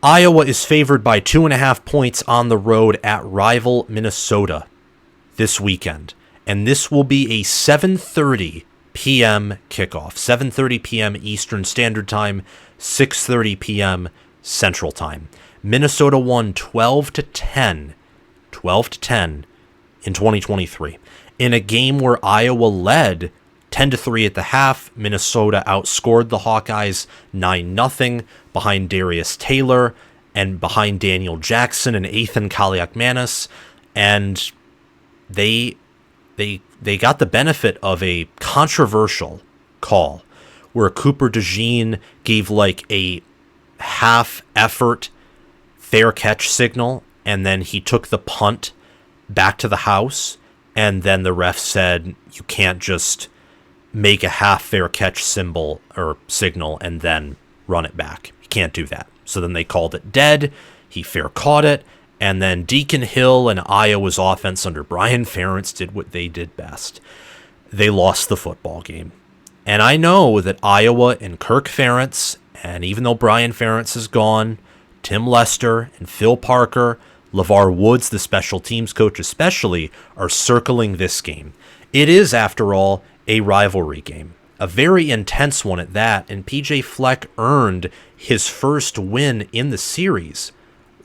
Iowa is favored by 2.5 points on the road at rival Minnesota this weekend. And this will be a 7:30 p.m. kickoff. 7:30 p.m. Eastern Standard Time, 6:30 p.m. Central Time. Minnesota won 12-10 in 2023. In a game where Iowa led 10-3 at the half, Minnesota outscored the Hawkeyes 9-0 behind Darius Taylor and behind Daniel Jackson and Ethan Kaliakmanis, and they got the benefit of a controversial call where Cooper DeJean gave like a half-effort fair catch signal, and then he took the punt back to the house, and then the ref said you can't just make a half fair catch symbol or signal and then run it back. You can't do that. So then they called it dead. He fair caught it. And then Deacon Hill and Iowa's offense under Brian Ferentz did what they did best. They lost the football game. And I know that Iowa and Kirk Ferentz, and even though Brian Ferentz is gone, Tim Lester and Phil Parker, LeVar Woods, the special teams coach especially, are circling this game. It is, after all, a rivalry game, a very intense one at that, and PJ Fleck earned his first win in the series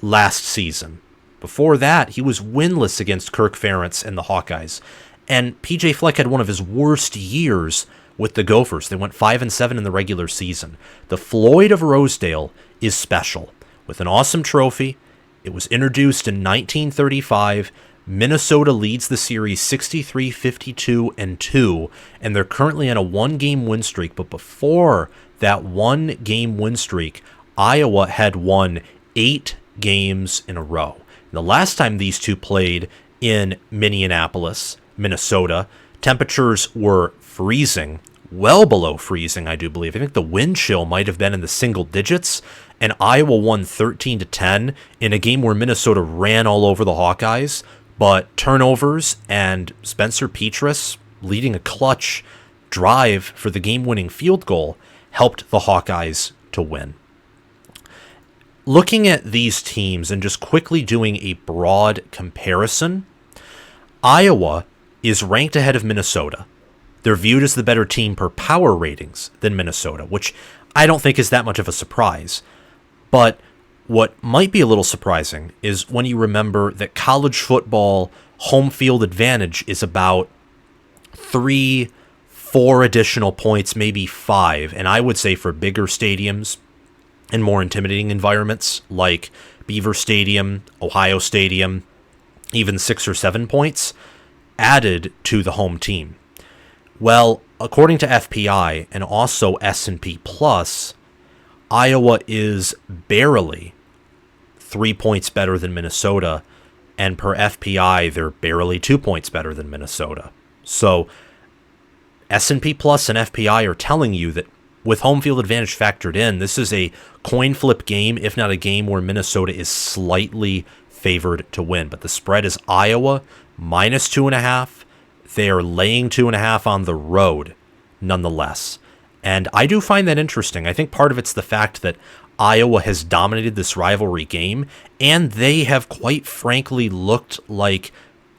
last season. Before that, he was winless against Kirk Ferentz and the Hawkeyes, and PJ Fleck had one of his worst years with the Gophers. They went 5-7 in the regular season. The Floyd of Rosedale is special, with an awesome trophy. It was introduced in 1935. Minnesota leads the series 63-52-2, and they're currently on a one-game win streak. But before that one-game win streak, Iowa had won 8 games in a row. And the last time these two played in Minneapolis, Minnesota, temperatures were freezing, well below freezing, I do believe. I think the wind chill might have been in the single digits, and Iowa won 13-10 in a game where Minnesota ran all over the Hawkeyes. But turnovers and Spencer Petras leading a clutch drive for the game-winning field goal helped the Hawkeyes to win. Looking at these teams and just quickly doing a broad comparison, Iowa is ranked ahead of Minnesota. They're viewed as the better team per power ratings than Minnesota, which I don't think is that much of a surprise. But what might be a little surprising is when you remember that college football home field advantage is about 3-4 additional points, maybe 5. And I would say for bigger stadiums and more intimidating environments like Beaver Stadium, Ohio Stadium, even 6 or 7 points added to the home team. Well, according to FPI and also S&P Plus, Iowa is barely 3 points better than Minnesota, and per FPI, they're barely 2 points better than Minnesota. So S&P Plus and FPI are telling you that with home field advantage factored in, this is a coin flip game, if not a game where Minnesota is slightly favored to win. But the spread is Iowa minus 2.5. They are laying 2.5 on the road, nonetheless. And I do find that interesting. I think part of it's the fact that Iowa has dominated this rivalry game, and they have quite frankly looked like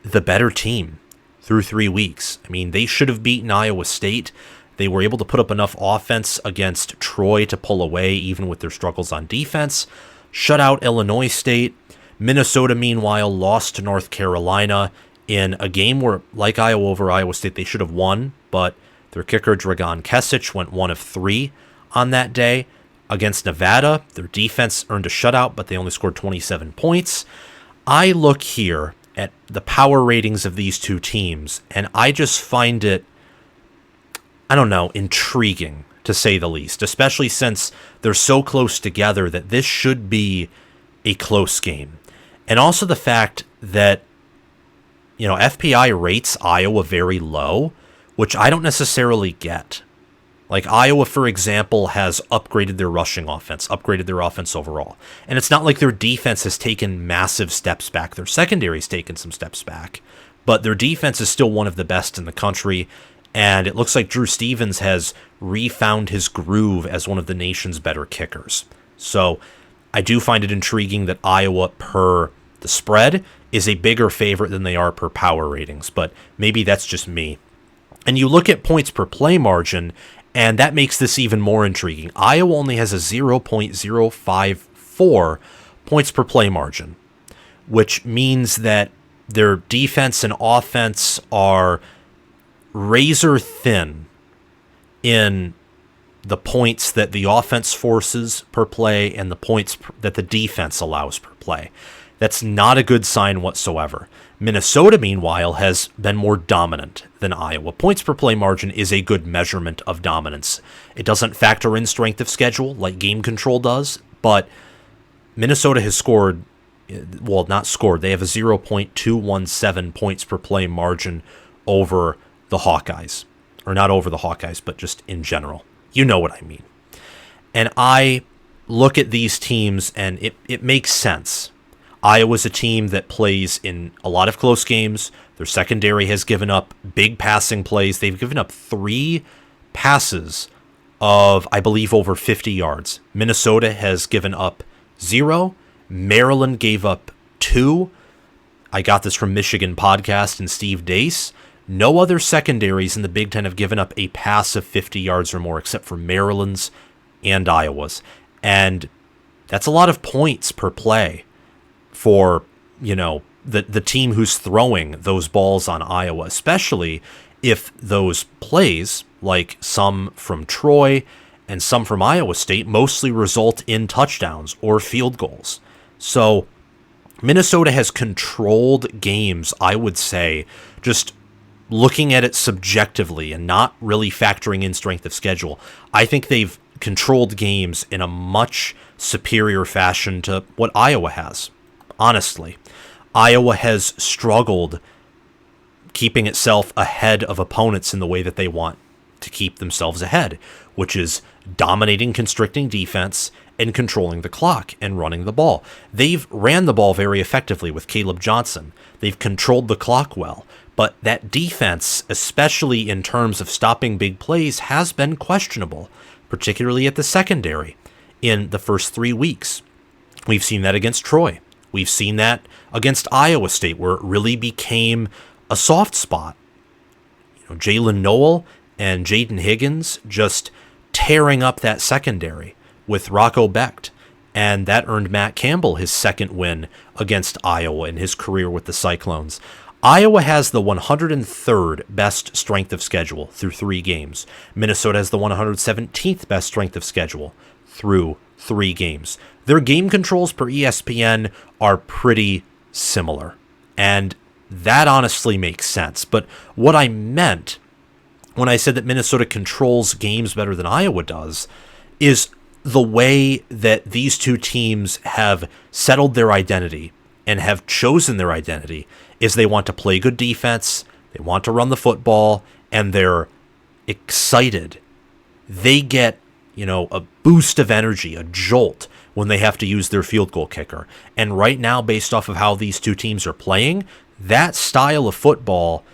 the better team through 3 weeks. I mean, they should have beaten Iowa State. They were able to put up enough offense against Troy to pull away, even with their struggles on defense. Shut out Illinois State. Minnesota, meanwhile, lost to North Carolina in a game where, like Iowa over Iowa State, they should have won, but their kicker, Dragan Kesic, went 1 of 3 on that day. Against Nevada, their defense earned a shutout, but they only scored 27 points. I look here at the power ratings of these two teams, and I just find it, I don't know, intriguing, to say the least, especially since they're so close together that this should be a close game. And also the fact that, FPI rates Iowa very low, which I don't necessarily get. Like Iowa, for example, has upgraded their rushing offense, upgraded their offense overall. And it's not like their defense has taken massive steps back. Their secondary's taken some steps back. But their defense is still one of the best in the country. And it looks like Drew Stevens has refound his groove as one of the nation's better kickers. So I do find it intriguing that Iowa, per the spread, is a bigger favorite than they are per power ratings, but maybe that's just me. And you look at points per play margin, and that makes this even more intriguing. Iowa only has a 0.054 points per play margin, which means that their defense and offense are razor thin in the points that the offense forces per play and the points that the defense allows per play. That's not a good sign whatsoever. Minnesota, meanwhile, has been more dominant than Iowa. Points per play margin is a good measurement of dominance. It doesn't factor in strength of schedule like game control does, but Minnesota has scored, well, not scored, they have a 0.217 points per play margin over the Hawkeyes. Or not over the Hawkeyes, but just in general. You know what I mean. And I look at these teams, and it makes sense. Iowa's a team that plays in a lot of close games. Their secondary has given up big passing plays. They've given up 3 passes of, I believe, over 50 yards. Minnesota has given up 0. Maryland gave up 2. I got this from Michigan Podcast and Steve Dace. No other secondaries in the Big Ten have given up a pass of 50 yards or more except for Maryland's and Iowa's. And that's a lot of points per play for, the team who's throwing those balls on Iowa, especially if those plays, like some from Troy and some from Iowa State, mostly result in touchdowns or field goals. So Minnesota has controlled games, I would say, just looking at it subjectively and not really factoring in strength of schedule. I think they've controlled games in a much superior fashion to what Iowa has. Honestly, Iowa has struggled keeping itself ahead of opponents in the way that they want to keep themselves ahead, which is dominating constricting defense and controlling the clock and running the ball. They've ran the ball very effectively with Caleb Johnson. They've controlled the clock well, but that defense, especially in terms of stopping big plays, has been questionable, particularly at the secondary in the first 3 weeks. We've seen that against Troy. We've seen that against Iowa State, where it really became a soft spot. Jalen Noel and Jaden Higgins just tearing up that secondary with Rocco Becht, and that earned Matt Campbell his second win against Iowa in his career with the Cyclones. Iowa has the 103rd best strength of schedule through 3 games. Minnesota has the 117th best strength of schedule through 3 games. Their game controls per ESPN are pretty similar, and that honestly makes sense. But what I meant when I said that Minnesota controls games better than Iowa does is the way that these two teams have settled their identity and have chosen their identity is they want to play good defense, they want to run the football, and they're excited. They get, a boost of energy, a jolt when they have to use their field goal kicker. And right now, based off of how these two teams are playing, that style of football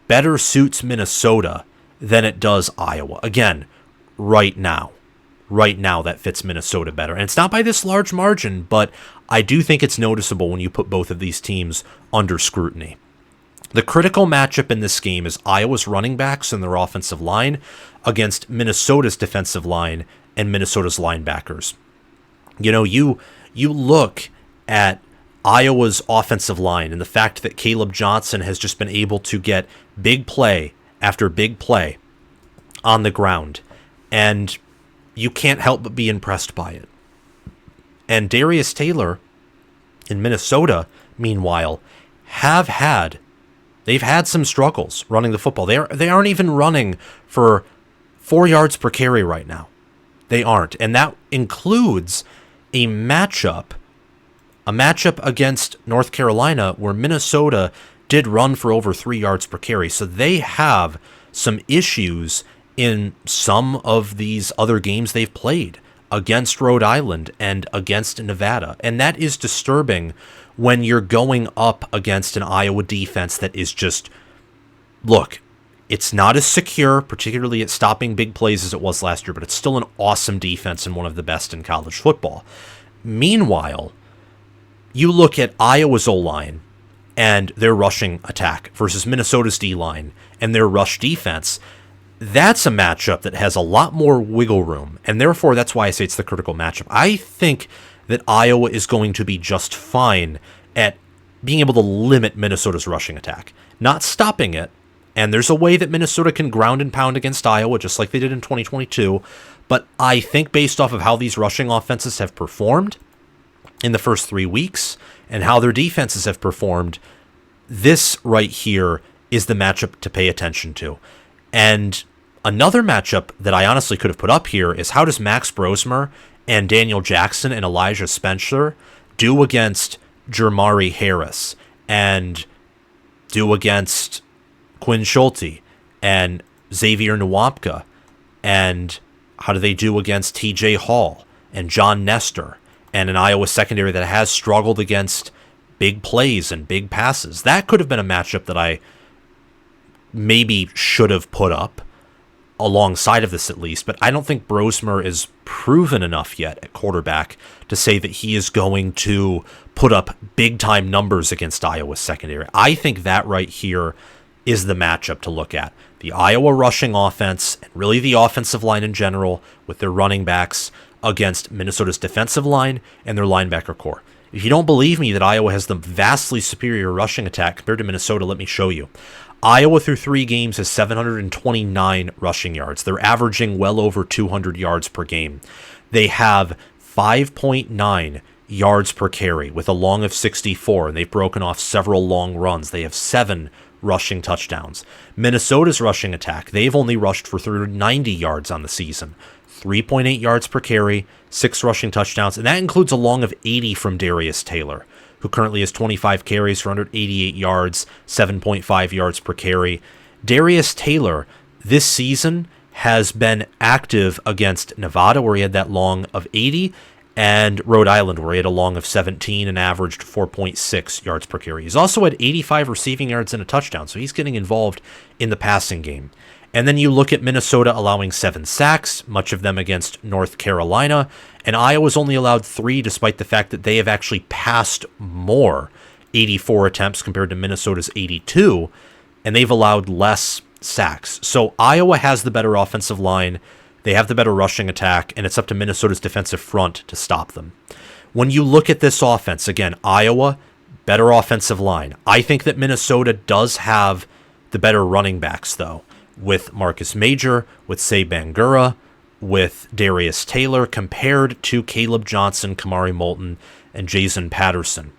better suits Minnesota than it does Iowa. Again, right now. Right now, that fits Minnesota better. And it's not by this large margin, but I do think it's noticeable when you put both of these teams under scrutiny. The critical matchup in this game is Iowa's running backs and their offensive line against Minnesota's defensive line and Minnesota's linebackers. You look at Iowa's offensive line and the fact that Caleb Johnson has just been able to get big play after big play on the ground, and you can't help but be impressed by it. And Darius Taylor in Minnesota, meanwhile, they've had some struggles running the football. They aren't even running for 4 yards per carry right now. They aren't. And that includes a matchup against North Carolina where Minnesota did run for over 3 yards per carry. So they have some issues in some of these other games they've played against Rhode Island and against Nevada. And that is disturbing when you're going up against an Iowa defense that is just, look, it's not as secure, particularly at stopping big plays as it was last year, but it's still an awesome defense and one of the best in college football. Meanwhile, you look at Iowa's O-line and their rushing attack versus Minnesota's D-line and their rush defense. That's a matchup that has a lot more wiggle room, and therefore that's why I say it's the critical matchup. I think that Iowa is going to be just fine at being able to limit Minnesota's rushing attack, not stopping it. And there's a way that Minnesota can ground and pound against Iowa, just like they did in 2022. But I think based off of how these rushing offenses have performed in the first 3 weeks and how their defenses have performed, this right here is the matchup to pay attention to. And another matchup that I honestly could have put up here is how does Max Brosmer and Daniel Jackson and Elijah Spencer do against Jermari Harris and do against Quinn Schulte and Xavier Nwapka, and how do they do against TJ Hall and John Nestor and an Iowa secondary that has struggled against big plays and big passes? That could have been a matchup that I maybe should have put up alongside of this at least, but I don't think Brosmer is proven enough yet at quarterback to say that he is going to put up big-time numbers against Iowa's secondary. I think that right here is the matchup to look at. The Iowa rushing offense, and really the offensive line in general, with their running backs against Minnesota's defensive line and their linebacker core. If you don't believe me that Iowa has the vastly superior rushing attack compared to Minnesota, let me show you. Iowa through 3 games has 729 rushing yards. They're averaging well over 200 yards per game. They have 5.9 yards per carry with a long of 64, and they've broken off several long runs. They have 7 rushing touchdowns. Minnesota's rushing attack, they've only rushed for 390 yards on the season. 3.8 yards per carry, 6 rushing touchdowns, and that includes a long of 80 from Darius Taylor, who currently has 25 carries for 188 yards, 7.5 yards per carry. Darius Taylor this season has been active against Nevada, where he had that long of 80, and Rhode Island, where he had a long of 17 and averaged 4.6 yards per carry. He's also had 85 receiving yards and a touchdown, so he's getting involved in the passing game. And then you look at Minnesota allowing 7 sacks, much of them against North Carolina, and Iowa's only allowed 3 despite the fact that they have actually passed more, 84 attempts compared to Minnesota's 82, and they've allowed less sacks. So Iowa has the better offensive line, they have the better rushing attack, and it's up to Minnesota's defensive front to stop them. When you look at this offense, again, Iowa, better offensive line. I think that Minnesota does have the better running backs, though, with Marcus Major, with Say Bangura, with Darius Taylor, compared to Caleb Johnson, Kamari Moulton, and Jason Patterson.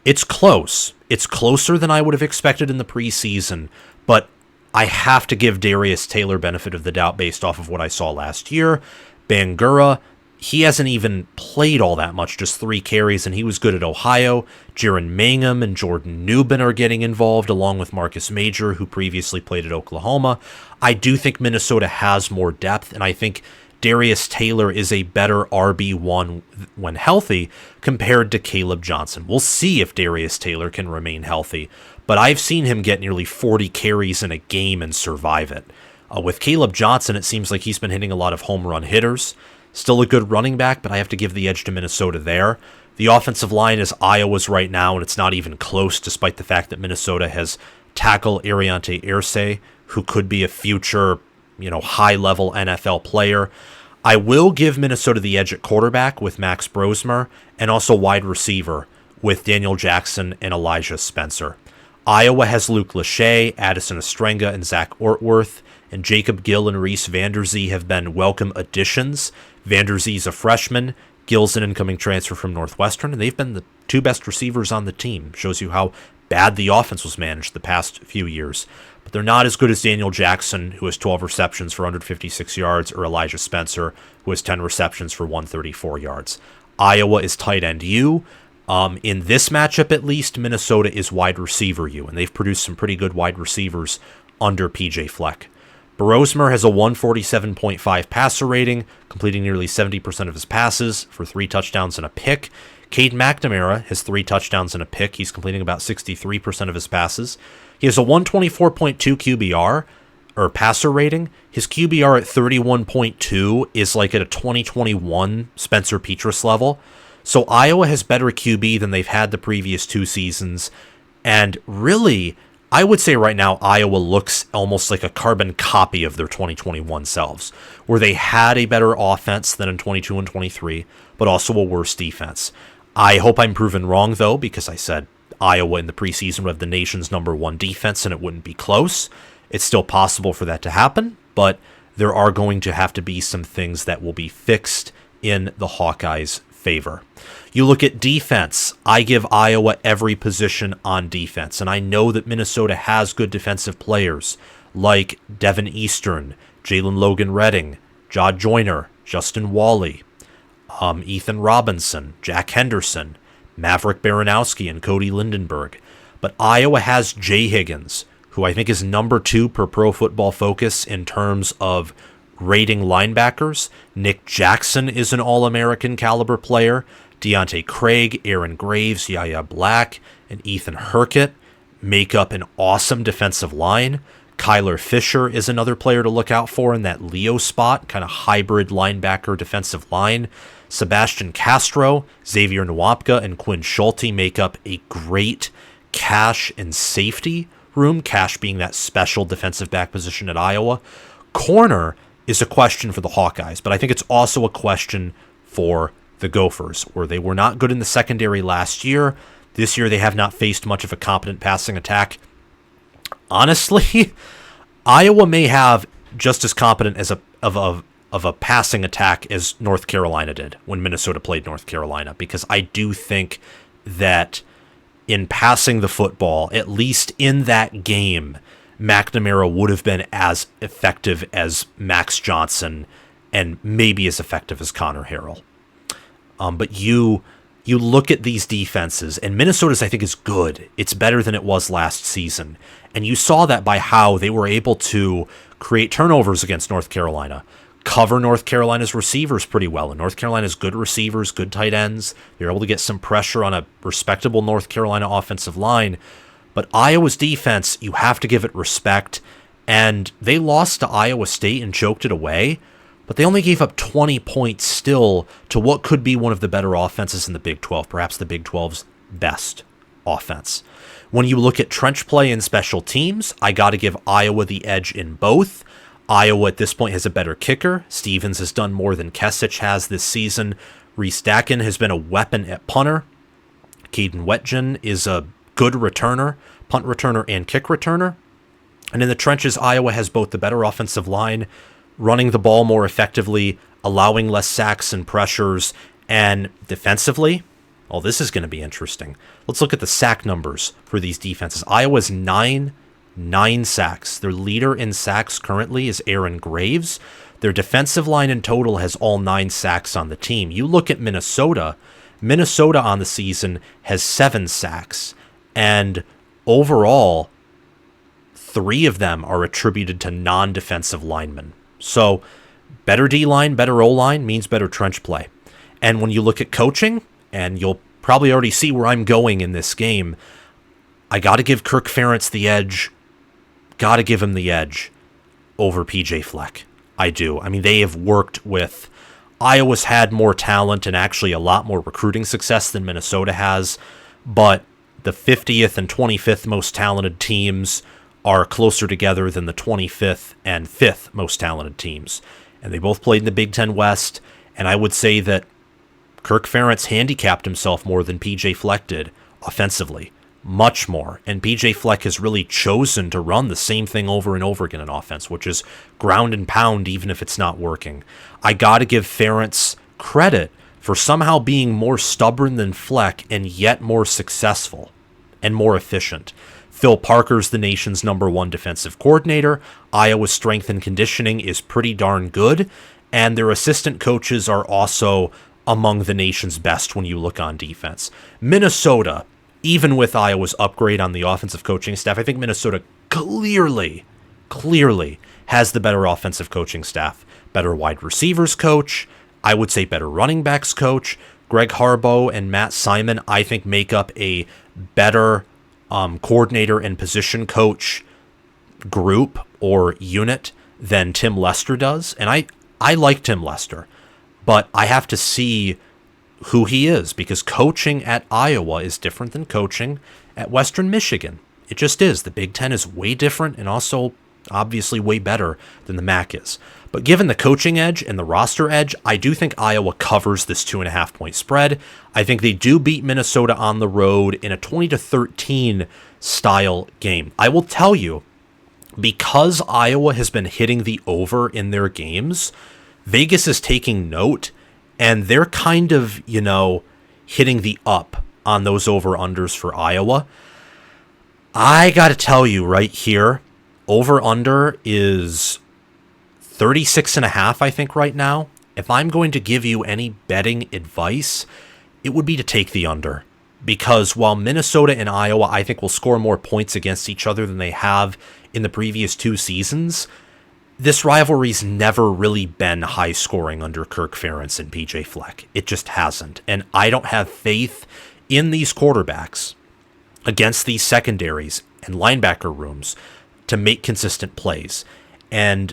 It's close. It's closer than I would have expected in the preseason, but I have to give Darius Taylor benefit of the doubt based off of what I saw last year. Bangura, he hasn't even played all that much, just 3 carries, and he was good at Ohio. Jaron Mangum and Jordan Newbin are getting involved, along with Marcus Major, who previously played at Oklahoma. I do think Minnesota has more depth, and I think Darius Taylor is a better RB1 when healthy compared to Caleb Johnson. We'll see if Darius Taylor can remain healthy, but I've seen him get nearly 40 carries in a game and survive it. With Caleb Johnson, it seems like he's been hitting a lot of home run hitters. Still a good running back, but I have to give the edge to Minnesota there. The offensive line is Iowa's right now, and it's not even close, despite the fact that Minnesota has tackled Ariante Irsay, who could be a future, high-level NFL player. I will give Minnesota the edge at quarterback with Max Brosmer, and also wide receiver with Daniel Jackson and Elijah Spencer. Iowa has Luke Lachey, Addison Ostrenga, and Zach Ortworth, and Jacob Gill and Reese Vanderzee have been welcome additions. Vanderzee's a freshman, Gill's an incoming transfer from Northwestern, and they've been the 2 best receivers on the team. Shows you how bad the offense was managed the past few years. But they're not as good as Daniel Jackson, who has 12 receptions for 156 yards, or Elijah Spencer, who has 10 receptions for 134 yards. Iowa is tight end U. In this matchup, at least, Minnesota is wide receiver U, and they've produced some pretty good wide receivers under PJ Fleck. Brosmer has a 147.5 passer rating, completing nearly 70% of his passes for 3 touchdowns and a pick. Cade McNamara has 3 touchdowns and a pick. He's completing about 63% of his passes. He has a 124.2 QBR. or passer rating. His QBR at 31.2 is like at a 2021 Spencer Petras level. So Iowa has better QB than they've had the previous 2 seasons. And really, I would say right now Iowa looks almost like a carbon copy of their 2021 selves, where they had a better offense than in 22 and 23, but also a worse defense. I hope I'm proven wrong, though, because I said Iowa in the preseason would have the nation's #1 defense and it wouldn't be close. It's still possible for that to happen, but there are going to have to be some things that will be fixed in the Hawkeyes' favor. You look at defense, I give Iowa every position on defense, and I know that Minnesota has good defensive players like Devin Eastern, Jalen Logan-Redding, Jod Joyner, Justin Wally, Ethan Robinson, Jack Henderson, Maverick Baranowski, and Cody Lindenberg. But Iowa has Jay Higgins, who I think is #2 per Pro Football Focus in terms of rating linebackers. Nick Jackson is an All-American caliber player. Deontay Craig, Aaron Graves, Yaya Black, and Ethan Hurkett make up an awesome defensive line. Kyler Fisher is another player to look out for in that Leo spot, kind of hybrid linebacker defensive line. Sebastian Castro, Xavier Nwapka, and Quinn Schulte make up a great cash and safety room, cash being that special defensive back position at Iowa. Corner is a question for the Hawkeyes, but I think it's also a question for the Gophers, where they were not good in the secondary last year. This year they have not faced much of a competent passing attack. Honestly, Iowa may have just as competent as of a passing attack as North Carolina did when Minnesota played North Carolina, because I do think that in passing the football, at least in that game, McNamara would have been as effective as Max Johnson and maybe as effective as Connor Harrell. But you look at these defenses, and Minnesota's, I think, is good. It's better than it was last season. And you saw that by how they were able to create turnovers against North Carolina, cover North Carolina's receivers pretty well. And North Carolina's good receivers, good tight ends. They're able to get some pressure on a respectable North Carolina offensive line. But Iowa's defense, you have to give it respect. And they lost to Iowa State and choked it away, but they only gave up 20 points still to what could be one of the better offenses in the Big 12, perhaps the Big 12's best offense. When you look at trench play and special teams, I got to give Iowa the edge in both. Iowa at this point has a better kicker. Stevens has done more than Kesich has this season. Reese Dakin has been a weapon at punter. Caden Wetjen is a good returner, punt returner and kick returner. And in the trenches, Iowa has both the better offensive line, running the ball more effectively, allowing less sacks and pressures, and defensively, well, this is going to be interesting. Let's look at the sack numbers for these defenses. Iowa's nine sacks. Their leader in sacks currently is Aaron Graves. Their defensive line in total has all 9 sacks on the team. You look at Minnesota on the season has 7 sacks, and overall, 3 of them are attributed to non-defensive linemen. So better D-line, better O-line means better trench play. And when you look at coaching, and you'll probably already see where I'm going in this game, I got to give Kirk Ferentz the edge. Got to give him the edge over PJ Fleck. I do. I mean, they have worked with... Iowa's had more talent and actually a lot more recruiting success than Minnesota has, but the 50th and 25th most talented teams are closer together than the 25th and 5th most talented teams. And they both played in the Big Ten West, and I would say that Kirk Ferentz handicapped himself more than PJ Fleck did offensively. Much more. And PJ Fleck has really chosen to run the same thing over and over again in offense, which is ground and pound even if it's not working. I got to give Ferentz credit for somehow being more stubborn than Fleck and yet more successful and more efficient. Phil Parker's the nation's #1 defensive coordinator. Iowa's strength and conditioning is pretty darn good, and their assistant coaches are also among the nation's best when you look on defense. Minnesota, even with Iowa's upgrade on the offensive coaching staff, I think Minnesota clearly has the better offensive coaching staff. Better wide receivers coach, I would say better running backs coach. Greg Harbaugh and Matt Simon, I think, make up a better coordinator and position coach group or unit than Tim Lester does. And I like Tim Lester, but I have to see who he is, because coaching at Iowa is different than coaching at Western Michigan. It just is. The Big Ten is way different and also obviously way better than the MAC is. But given the coaching edge and the roster edge, I do think Iowa covers this 2.5-point spread. I think they do beat Minnesota on the road in a 20-13 style game. I will tell you, because Iowa has been hitting the over in their games, Vegas is taking note, and they're kind of, hitting the up on those over-unders for Iowa. I got to tell you right here, over-under is 36.5, I think, right now. If I'm going to give you any betting advice, it would be to take the under. Because while Minnesota and Iowa, I think, will score more points against each other than they have in the previous 2 seasons, this rivalry's never really been high scoring under Kirk Ferentz and PJ Fleck. It just hasn't. And I don't have faith in these quarterbacks against these secondaries and linebacker rooms to make consistent plays. And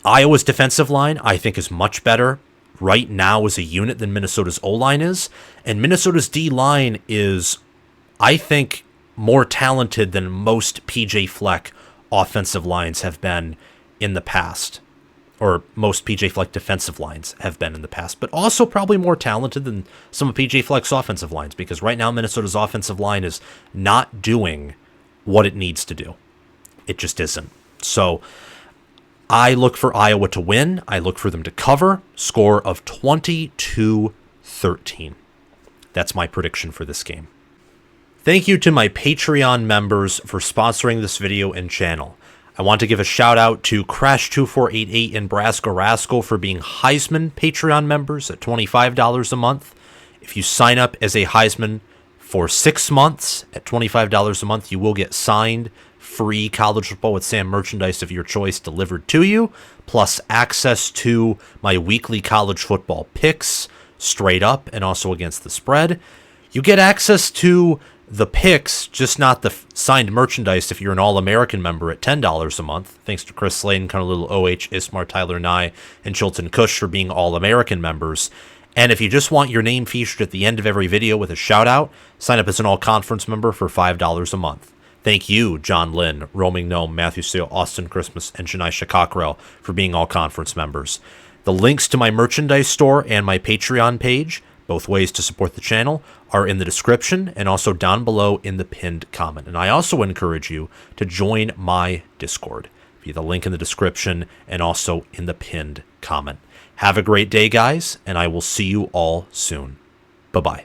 Iowa's defensive line, I think, is much better right now as a unit than Minnesota's O-line is. And Minnesota's D-line is, I think, more talented than most PJ Fleck offensive lines have been in the past, or most PJ Fleck defensive lines have been in the past, but also probably more talented than some of PJ Fleck's offensive lines, because right now Minnesota's offensive line is not doing what it needs to do. It just isn't. So I look for Iowa to win. I look for them to cover. Score of 20-13. That's my prediction for this game. Thank you to my Patreon members for sponsoring this video and channel. I want to give a shout out to Crash2488 and Brasco Rascal for being Heisman Patreon members at $25 a month. If you sign up as a Heisman for 6 months at $25 a month, you will get signed free College Football with Sam merchandise of your choice delivered to you, plus access to my weekly college football picks, straight up and also against the spread. You get access to the picks, just not the signed merchandise if you're an All-American member at $10 a month. Thanks to Chris Slayton, Connor Little, OH, Ismar, Tyler Nye, and Chilton Cush for being All-American members. And if you just want your name featured at the end of every video with a shout-out, sign up as an All-Conference member for $5 a month. Thank you, John Lynn, Roaming Gnome, Matthew Steele, Austin Christmas, and Shania Cockrell for being All-Conference members. The links to my merchandise store and my Patreon page, both ways to support the channel, are in the description and also down below in the pinned comment. And I also encourage you to join my Discord via the link in the description and also in the pinned comment. Have a great day, guys, and I will see you all soon. Bye-bye.